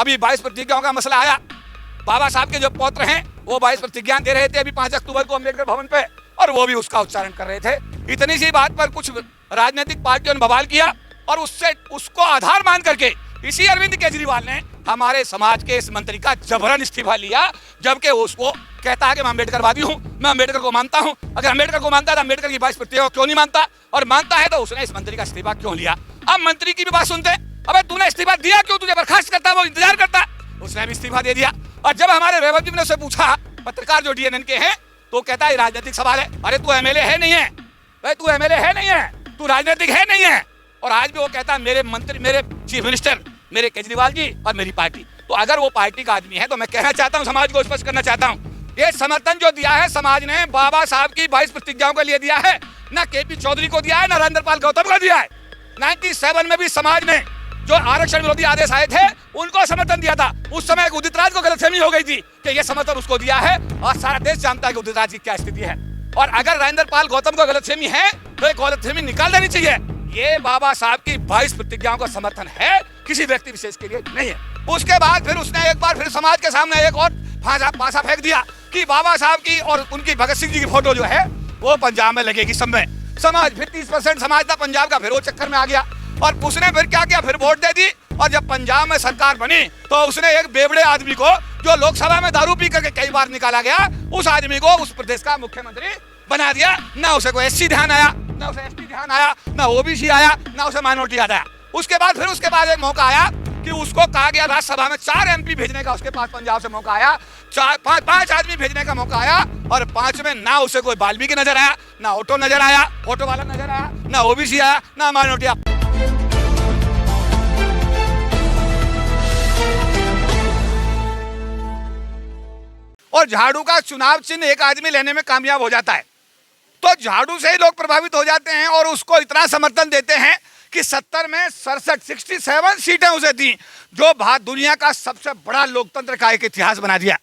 अभी 22 प्रतिज्ञाओं का मसला आया। बाबा साहब के जो पौत्र हैं वो 22 प्रतिज्ञाएं दे रहे थे अभी 5 अक्टूबर को अम्बेडकर भवन पे, और वो भी उसका उच्चारण कर रहे थे। इतनी सी बात पर कुछ राजनीतिक पार्टियों ने बवाल किया और उसको आधार मान करके इसी अरविंद केजरीवाल ने हमारे समाज के इस मंत्री का जबरन इस्तीफा लिया, जबकि उसको कहता है कि मैं अम्बेडकरवादी हूँ, मैं अम्बेडकर को मानता हूँ। अगर अम्बेडकर को मानता है तो अम्बेडकर की 22 प्रतिज्ञाओं क्यों नहीं मानता, और मानता है तो उसने इस मंत्री का इस्तीफा क्यों लिया। अब मंत्री की भी बात सुनते हैं, अबे तूने इस्तीफा दिया क्यों, तुझे बर्खास्त करता वो इंतजार करता, उसने भी इस्तीफा दे दिया। और जब हमारे रेवत जी ने उससे पूछा, पत्रकार जो डीएनएन के हैं, तो कहता है राजनीतिक सवाल है। अरे तू एमएलए है नहीं है भाई, तू एमएलए है नहीं है, तू राजनीतिक है नहीं है। और आज भी वो कहता है मेरे मंत्री, मेरे चीफ मिनिस्टर, मेरे केजरीवाल जी और मेरी पार्टी। तो अगर वो पार्टी का आदमी है तो मैं कहना चाहता हूँ, समाज को स्पष्ट करना चाहता हूँ, ये समर्थन जो दिया है समाज ने बाबा साहब की 22 प्रतिज्ञाओं के लिए दिया है, ना केपी चौधरी को दिया है, ना राजेंद्र पाल गौतम को दिया है। 97 में भी समाज ने जो आरक्षण विरोधी आदेश आए थे उनको समर्थन दिया था। उस समय उदित राज को गलतफहमी हो गई थी कि ये समर्थन उसको दिया है, और सारा देश जानता है कि उदित राज की क्या स्थिति है। और अगर राजेंद्र पाल गौतम को गलतफहमी है तो एक गलतफहमी निकाल देनी चाहिए। ये बाबा साहब की 22 प्रतिज्ञाओं का समर्थन है, किसी व्यक्ति विशेष के लिए नहीं है। उसके बाद फिर उसने एक बार फिर समाज के सामने एक और पासा फेंक दिया कि बाबा साहब की और उनकी भगत सिंह जी की फोटो जो है वो पंजाब में लगेगी सब में। समाज फिर 30% समाज था पंजाब का, फिर वो चक्कर में आ गया और उसने फिर क्या किया, फिर वोट दे दी। और जब पंजाब में सरकार बनी तो उसने एक बेवड़े आदमी को, जो लोकसभा में दारू पी करके कई बार निकाला गया, उस आदमी को उस प्रदेश का मुख्यमंत्री बना दिया। ना उसे कोई एससी ध्यान आया, ना उसे एसटी ध्यान आया, ना ओबीसी आया, ना उसे माइनॉरिटी याद आया। उसके बाद एक मौका आया कि उसको कहा गया राज्यसभा में 4 एमपी भेजने का, उसके पास पंजाब से मौका आया, 5 आदमी भेजने का मौका आया, और 5 में ना उसे कोई वाल्मीकि नजर आया, ना ऑटो नजर आया, ऑटो वाला नजर आया, ना ओबीसी आया, ना माइनॉरिटी आया। और झाड़ू का चुनाव चिन्ह एक आदमी लेने में कामयाब हो जाता है तो झाड़ू से ही लोग प्रभावित हो जाते हैं और उसको इतना समर्थन देते हैं कि 70 में 67 सीटें उसे दी, जो दुनिया का सबसे बड़ा लोकतंत्र का एक इतिहास बना दिया।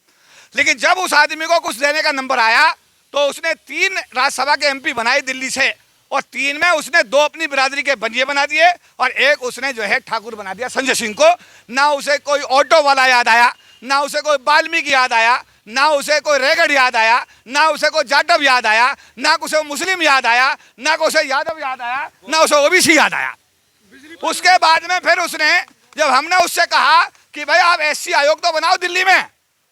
लेकिन जब उस आदमी को कुछ देने का नंबर आया तो उसने 3 राज्यसभा के एमपी बनाए दिल्ली से, और 3 में उसने 2 अपनी बिरादरी के बंजिए बना दिए और एक उसने जो है ठाकुर बना दिया संजय सिंह को। ना उसे कोई ऑटो वाला याद आया, ना उसे कोई वाल्मीकि याद आया, ना उसे कोई रेगड़ याद आया, ना उसे कोई जाटव याद आया, ना उसे मुस्लिम याद आया, ना उसे यादव याद आया, ना उसे ओबीसी याद आया। उसके बाद में फिर उसने, जब हमने उससे कहा कि भाई आप एससी आयोग तो बनाओ दिल्ली में,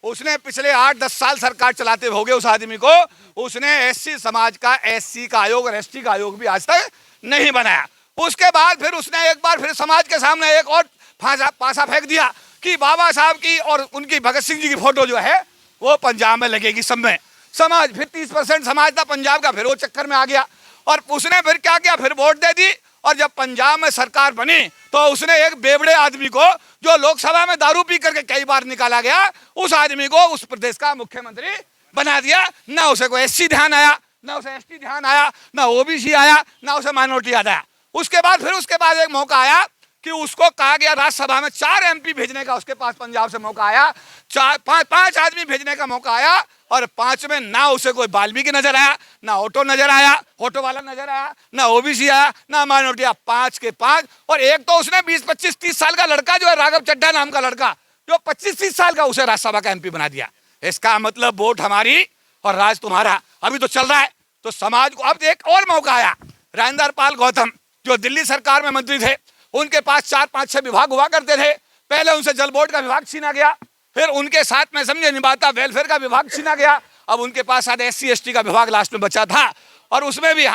उसने पिछले 8-10 साल सरकार चलाते हो गए उस आदमी को, उसने एससी समाज का, एससी का आयोग और एसटी का आयोग भी आज तक नहीं बनाया। उसके बाद फिर उसने एक बार फिर समाज के सामने एक और पासा फेंक दिया कि बाबा साहब की और उनकी भगत सिंह जी की फोटो जो है वो पंजाब में लगेगी सब में। समाज फिर 30% समाज था पंजाब का, फिर वो चक्कर में आ गया और उसने फिर क्या किया, फिर वोट दे दी। और जब पंजाब में सरकार बनी तो उसने एक बेवड़े आदमी को, जो लोकसभा में दारू पी करके कई बार निकाला गया, उस आदमी को उस प्रदेश का मुख्यमंत्री बना दिया। ना उसे कोई एससी ध्यान आया, ना उसे एसटी ध्यान आया, ना ओबीसी आया, ना उसे माइनॉरिटी याद आया। उसके बाद एक मौका आया कि उसको कहा गया राज्यसभा में 4 एमपी भेजने का, उसके पास पंजाब से मौका आया, 5 आदमी भेजने का मौका आया, और 5 में ना उसे कोई वाल्मीकि नजर आया, ना ऑटो नजर आया, ऑटो वाला नजर आया, ना ओबीसी आया, ना माइनॉरिटी आया। 5 के 5। और एक तो उसने 20-25-30 साल का लड़का जो है राघव चड्ढा नाम का लड़का, जो 25-30 साल का, उसे राज्यसभा का एमपी बना दिया। इसका मतलब वोट हमारी और राज तुम्हारा अभी तो चल रहा है। तो समाज को अब एक और मौका आया। राजेंद्र पाल गौतम जो दिल्ली सरकार में मंत्री थे, उनके पास 4-5-6 विभाग हुआ करते थे। पहले उनसे जल बोर्ड का विभाग छीना गया, फिर उनके साथ में समझे निभाता वेलफेयर का विभाग छीना गया, अब उनके पास शायद एससी एसटी का विभाग लास्ट में बचा था, और उसमें भी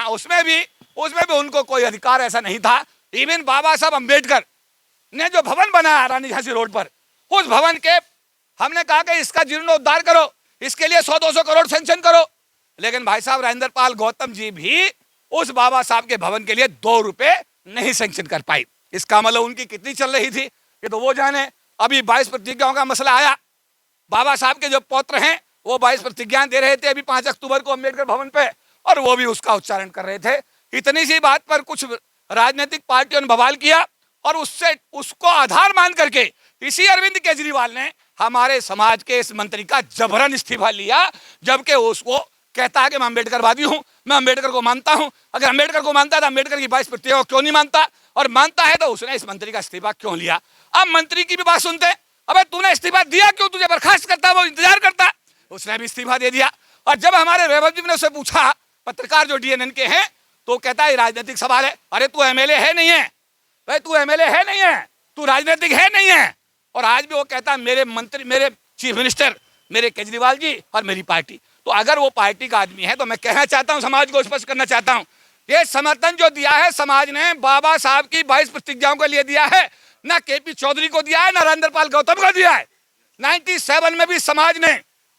उनको कोई अधिकार ऐसा नहीं था। इवन बाबा साहब अम्बेडकर ने जो भवन बनाया रानी झांसी रोड पर, उस भवन के हमने कहा कि इसका जीर्णोद्धार करो, इसके लिए 100-200 करोड़ सेंक्शन करो, लेकिन भाई साहब राजेंद्र पाल गौतम जी भी उस बाबा साहब के भवन के लिए 2 रुपए नहीं सेंक्शन कर पाई। इसका मतलब उनकी कितनी चल रही थी ये तो वो जाने। अभी 22 प्रतिज्ञाओं का मसला आया। बाबा साहब के जो पौत्र हैं वो 22 प्रतिज्ञाएं दे रहे थे अभी 5 अक्टूबर को अम्बेडकर भवन पे, और वो भी उसका उच्चारण कर रहे थे। इतनी सी बात पर कुछ राजनीतिक पार्टियों ने बवाल किया और उसको आधार मान करके इसी अरविंद केजरीवाल ने हमारे समाज के इस मंत्री का जबरन इस्तीफा लिया, जबकि उसको कहता है कि मैं अम्बेडकरवादी हूँ, मैं अम्बेडकर को मानता हूँ। अगर अम्बेडकर को मानता है तो अम्बेडकर की 22 प्रतिज्ञाओं क्यों नहीं मानता, और मानता है तो उसने इस मंत्री का इस्तीफा क्यों लिया। अब मंत्री की भी बात सुनते हैं, अबे तूने इस्तीफा दिया क्यों, तुझे बर्खास्त करता वो इंतजार करता। उसने भी इस्तीफा दे दिया। और जब हमारे वैभव जी ने उससे पूछा, पत्रकार जो डीएनएन के हैं, तो कहता है राजनीतिक सवाल है। अरे तू एमएलए है नहीं है भाई, तू एमएलए है नहीं है, तू राजनीतिक है नहीं है। और आज भी वो कहता है मेरे मंत्री, मेरे चीफ मिनिस्टर, मेरे केजरीवाल जी और मेरी पार्टी। तो अगर वो पार्टी का आदमी है तो मैं कहना चाहता हूं, समाज को स्पष्ट करना चाहता हूं, ये समर्थन जो दिया है समाज ने बाबा साहब की 22 प्रतिज्ञाओं के लिए दिया है, ना केपी चौधरी को दिया है, ना राजेंद्र गौतम को दिया है। 97 में भी समाज ने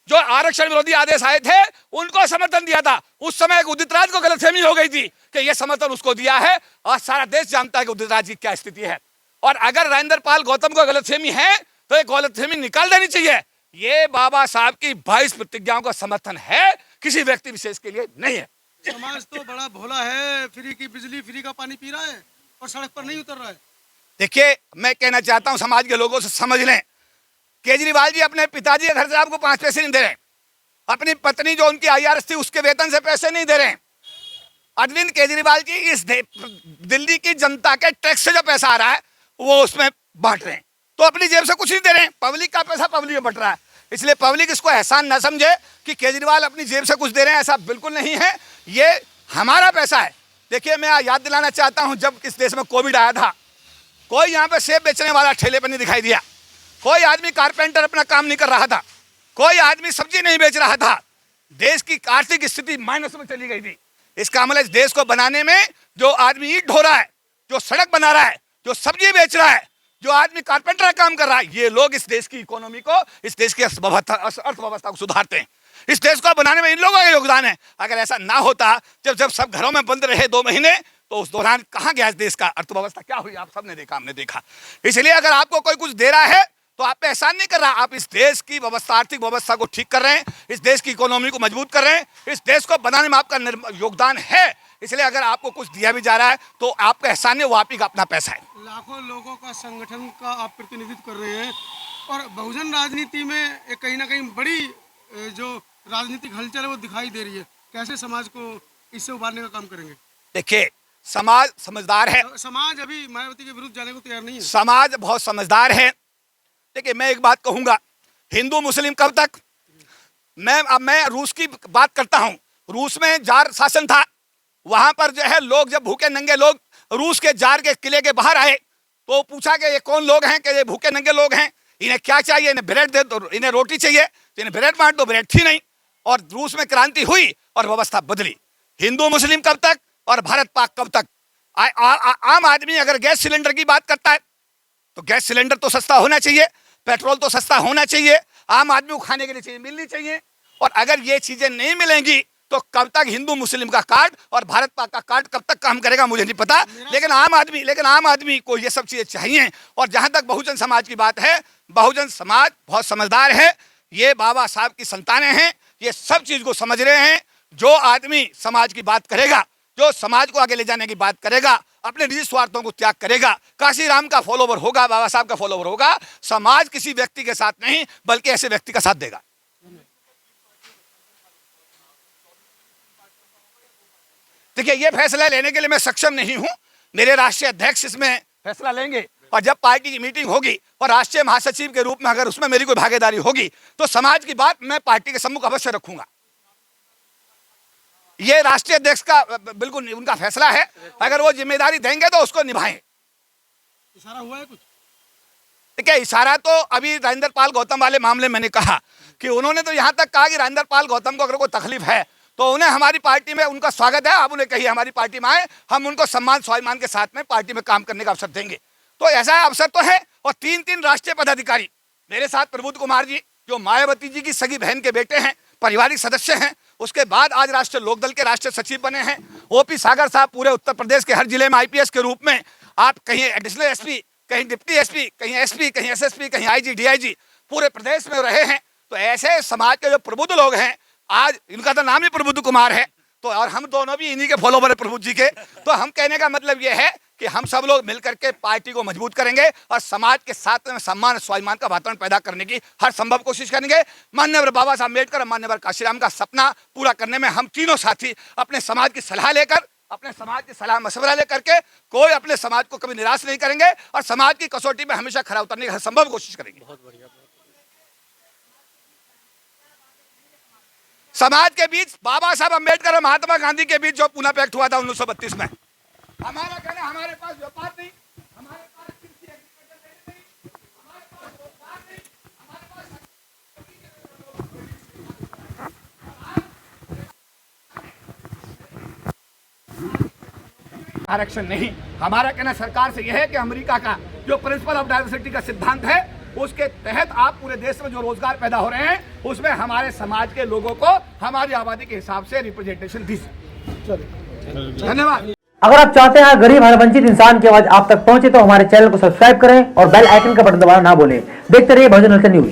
जो आरक्षण विरोधी आदेश आए थे उनको समर्थन दिया था। उस समय उदित राज को गलतफहमी हो गई थी कि यह समर्थन उसको दिया है, और सारा देश जानता है कि उदित राज की क्या स्थिति है। और अगर राजेंद्र गौतम को गलतफहमी है तो ये गलतफहमी निकाल देनी चाहिए। ये बाबा साहब की 22 प्रतिज्ञाओं का समर्थन है, किसी व्यक्ति विशेष के लिए नहीं है। समाज तो बड़ा भोला है, फ्री की बिजली, फ्री का पानी पी रहा है और सड़क पर नहीं उतर रहा है। देखिए, मैं कहना चाहता हूं समाज के लोगों से समझ लें, केजरीवाल जी अपने पिताजी के घर से आपको 5 पैसे नहीं दे रहे, अपनी पत्नी जो उनकी आईआरएस थी उसके वेतन से पैसे नहीं दे रहे। अरविंद केजरीवाल जी इस दिल्ली की जनता के टैक्स से जो पैसा आ रहा है वो उसमें बांट रहे हैं, तो अपनी जेब से कुछ नहीं दे रहे हैं। पब्लिक का पैसा पब्लिक में बट रहा है, इसलिए पब्लिक इसको एहसान न समझे कि केजरीवाल अपनी जेब से कुछ दे रहे हैं, ऐसा बिल्कुल नहीं है, ये हमारा पैसा है। देखिए, मैं याद दिलाना चाहता हूं, जब इस देश में कोविड आया था, कोई यहाँ पे सेब बेचने वाला ठेले पर नहीं दिखाई दिया, कोई आदमी कारपेंटर अपना काम नहीं कर रहा था, कोई आदमी सब्जी नहीं बेच रहा था। देश की आर्थिक स्थिति माइनस में चली गई थी। इसका मतलब इस देश को बनाने में जो आदमी ईंट ढो रहा है, जो सड़क बना रहा है, जो सब्जी बेच रहा है, जो आदमी कारपेंटर का काम कर रहा है, ये लोग इस देश की इकोनॉमी को, इस देश की अर्थव्यवस्था को सुधारते हैं। इस देश को बनाने में इन लोगों का योगदान है। अगर ऐसा ना होता, जब सब घरों में बंद रहे 2 महीने, तो उस दौरान कहां गया इस देश का अर्थव्यवस्था, क्या हुई, आप सबने देखा, हमने देखा। इसलिए अगर आपको कोई कुछ दे रहा है तो आप पे एहसान नहीं कर रहा, आप इस देश की व्यवस्था, आर्थिक व्यवस्था को ठीक कर रहे हैं, इस देश की इकोनॉमी को मजबूत कर रहे हैं, इस देश को बनाने में आपका योगदान है। इसलिए अगर आपको कुछ दिया भी जा रहा है तो आपका एहसान है, वो आप ही का अपना पैसा है। लाखों लोगों का संगठन का आप प्रतिनिधित्व कर रहे हैं, और बहुजन राजनीति में एक कहीं ना कहीं बड़ी जो राजनीतिक हलचल है वो दिखाई दे रही है। कैसे समाज को इससे उबारने का काम करेंगे? देखिए, समाज समझदार है, समाज अभी मायावती के विरुद्ध जाने को तैयार नहीं है। समाज बहुत समझदार है। देखिए, मैं एक बात कहूंगा, हिंदू मुस्लिम कब तक, मैं रूस की बात करता हूं। रूस में जार शासन था, वहां पर जो है लोग, जब भूखे नंगे लोग रूस के जार के किले के बाहर आए तो पूछा कि ये कौन लोग हैं, कि ये भूखे नंगे लोग हैं, इन्हें क्या चाहिए, इन्हें ब्रेड दे दो, इन्हें रोटी चाहिए तो इन्हें ब्रेड बांट दो, ब्रेड थी नहीं। और रूस में क्रांति हुई और व्यवस्था बदली। हिंदू मुस्लिम कब तक और भारत पाक कब तक? आम आदमी अगर गैस सिलेंडर की बात करता है तो गैस सिलेंडर तो सस्ता होना चाहिए, पेट्रोल तो सस्ता होना चाहिए, आम आदमी को खाने के लिए चीजें मिलनी चाहिए। और अगर ये चीजें नहीं मिलेंगी तो कब तक हिंदू मुस्लिम का कार्ड और भारत पाक का कार्ड कब तक काम करेगा मुझे नहीं पता, लेकिन आम आदमी को ये सब चीजें चाहिए। और जहां तक बहुजन समाज की बात है, बहुजन समाज बहुत समझदार है, ये बाबा साहब की संतानें हैं, ये सब चीज को समझ रहे हैं। जो आदमी समाज की बात करेगा, जो समाज को आगे ले जाने की बात करेगा, अपने निजी स्वार्थों को त्याग करेगा, काशीराम का फॉलोवर होगा, बाबा साहब का फॉलोवर होगा, समाज किसी व्यक्ति के साथ नहीं बल्कि ऐसे व्यक्ति का साथ देगा। देखिए, ये फैसला लेने के लिए मैं सक्षम नहीं हूं, मेरे राष्ट्रीय अध्यक्ष इसमें फैसला लेंगे, और जब पार्टी की मीटिंग होगी और राष्ट्रीय महासचिव के रूप में अगर उसमें मेरी कोई भागीदारी होगी तो समाज की बात मैं पार्टी के सम्मुख अवश्य रखूंगा। ये राष्ट्रीय अध्यक्ष का बिल्कुल उनका फैसला है, अगर वो जिम्मेदारी देंगे तो उसको निभाएं। इशारा हुआ है कुछ? देखिए, इशारा तो अभी राजेंद्र गौतम वाले मामले में मैंने कहा कि उन्होंने तो यहां तक कहा कि राजेंद्र गौतम को अगर कोई तकलीफ है तो उन्हें हमारी पार्टी में उनका स्वागत है, आप उन्हें कहिए हमारी पार्टी में आए, हम उनको सम्मान स्वाभिमान के साथ में पार्टी में काम करने का अवसर देंगे। तो ऐसा अवसर तो है। और 3 राष्ट्रीय पदाधिकारी मेरे साथ, प्रबोध कुमार जी जो मायावती जी की सगी बहन के बेटे हैं, पारिवारिक सदस्य हैं, उसके बाद आज राष्ट्रीय लोकदल के राष्ट्रीय सचिव बने हैं। ओपी सागर साहब पूरे उत्तर प्रदेश के हर जिले में आईपीएस के रूप में, आप कहीं एडिशनल एसपी, कहीं डिप्टी एसपी, कहीं एसपी, कहीं एसएसपी, कहीं आईजी, डीआईजी, पूरे प्रदेश में रहे हैं। तो ऐसे समाज के जो प्रबुद्ध लोग हैं, आज इनका तो नाम ही प्रबुद्ध कुमार है, तो और हम दोनों भी इन्हीं के फॉलोवर है प्रबुद्ध जी के। तो हम कहने का मतलब ये है कि हम सब लोग मिलकर के पार्टी को मजबूत करेंगे और समाज के साथ में सम्मान स्वाभिमान का वातावरण पैदा करने की हर संभव कोशिश करेंगे। माननीय बाबा साहब अम्बेडकर, माननीय काशीराम का सपना पूरा करने में हम तीनों साथी अपने समाज की सलाह लेकर अपने समाज की सलाह मशवरा लेकर के कोई अपने समाज को कभी निराश नहीं करेंगे और समाज की कसौटी में हमेशा खरा उतरने की हर संभव कोशिश करेंगे। बहुत बढ़िया। समाज के बीच बाबा साहब अम्बेडकर और महात्मा गांधी के बीच जो पुणे पैक्ट हुआ था 1932 में, हमारा कहना हमारे पास व्यापार नहीं, हमारे पास कृषि एग्रीकल्चर नहीं, हमारे पास रोजगार नहीं, हमारे पास आरक्षण नहीं। हमारा कहना सरकार से यह है कि अमेरिका का जो प्रिंसिपल ऑफ डाइवर्सिटी का सिद्धांत है उसके तहत आप पूरे देश में जो रोजगार पैदा हो रहे हैं उसमें हमारे समाज के लोगों को हमारी आबादी के हिसाब से रिप्रेजेंटेशन दीजिए। धन्यवाद। अगर आप चाहते हैं गरीब हर वंचित इंसान की आवाज आप तक पहुंचे तो हमारे चैनल को सब्सक्राइब करें और बेल आइकन का बटन दबाना ना भूलें। देखते रहिए बहुजन हलचल न्यूज।